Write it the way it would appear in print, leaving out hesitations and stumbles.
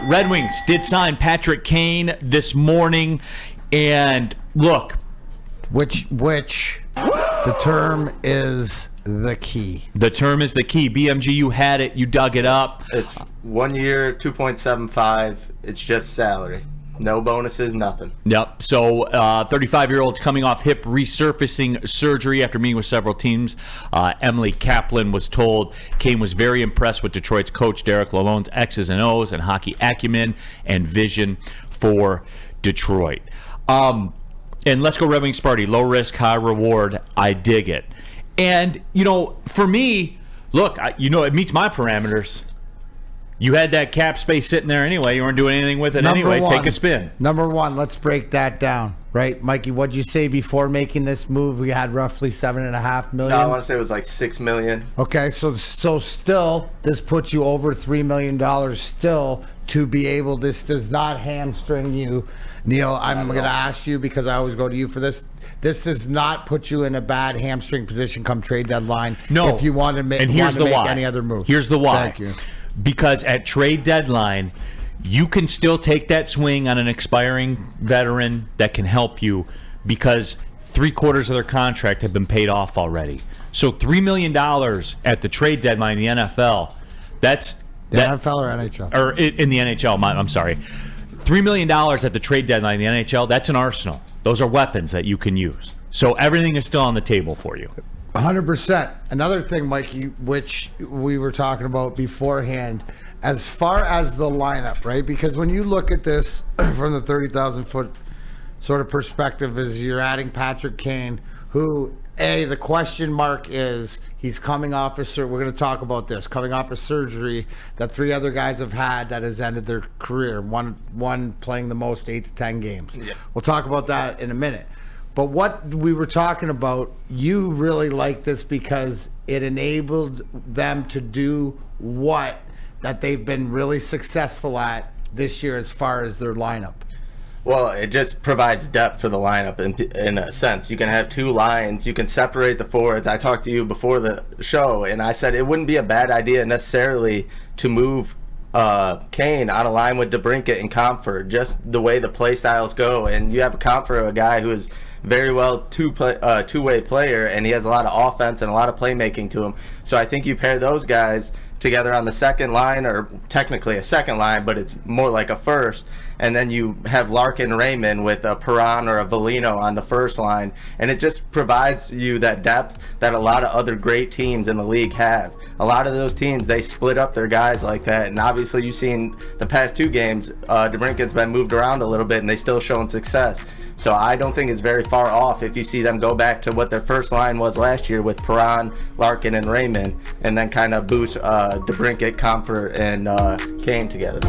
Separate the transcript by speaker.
Speaker 1: Red Wings did sign Patrick Kane this morning, and look,
Speaker 2: which the term is the key.
Speaker 1: The term is the key. BMG, you had it. You dug it up.
Speaker 3: It's 1 year, 2.75. It's just salary. No bonuses, nothing.
Speaker 1: Yep. So 35-year-old's coming off hip resurfacing surgery after meeting with several teams. Emily Kaplan was told Kane was very impressed with Detroit's coach Derek Lalonde's X's and O's and hockey acumen and vision for Detroit. And let's go Red Wings party. Low risk, high reward. I dig it. And, for me, look, it meets my parameters. You had that cap space sitting there anyway. You weren't doing anything with it anyway. Take a spin.
Speaker 2: Number one, let's break that down. Right, Mikey, what'd you say before making this move? We had roughly $7.5 million.
Speaker 3: No, I want to say it was like $6 million.
Speaker 2: Okay, so still, this puts you over $3 million still to be able. This does not hamstring you, Neil. I'm going to ask you because I always go to you for this. This does not put you in a bad hamstring position come trade deadline.
Speaker 1: No,
Speaker 2: if you want to make,
Speaker 1: and here's the why.
Speaker 2: Any other move.
Speaker 1: Here's the why.
Speaker 2: Thank you.
Speaker 1: Because at trade deadline, you can still take that swing on an expiring veteran that can help you because 3/4 of their contract have been paid off already. So $3 million at the trade deadline in the NFL, that's...
Speaker 2: NFL or NHL?
Speaker 1: Or in the NHL, I'm sorry. $3 million at the trade deadline in the NHL, that's an arsenal. Those are weapons that you can use. So everything is still on the table for you.
Speaker 2: 100%. Another thing, Mikey, which we were talking about beforehand, as far as the lineup, right? Because when you look at this from the 30,000-foot sort of perspective, is you're adding Patrick Kane, who, the question mark is he's coming off we're going to talk about this, coming off a surgery that 3 other guys have had that has ended their career, one playing the most 8 to 10 games. Yeah. We'll talk about that in a minute. But what we were talking about, you really like this because it enabled them to do what that they've been really successful at this year as far as their lineup.
Speaker 3: Well, it just provides depth for the lineup in a sense. You can have 2 lines. You can separate the forwards. I talked to you before the show, and I said it wouldn't be a bad idea necessarily to move Kane on a line with DeBrincat and Comfort, just the way the play styles go. And you have Comfort, a guy who is very well two-way player, and he has a lot of offense and a lot of playmaking to him. So I think you pair those guys together on the second line, or technically a second line, but it's more like a first. And then you have Larkin Raymond with a Perron or a Volino on the first line. And it just provides you that depth that a lot of other great teams in the league have. A lot of those teams, they split up their guys like that. And obviously you've seen the past 2 games, DeBrincat's been moved around a little bit and they still showing success. So I don't think it's very far off if you see them go back to what their first line was last year with Perron, Larkin, and Raymond, and then kind of boost DeBrincat, Comfort, and Kane together.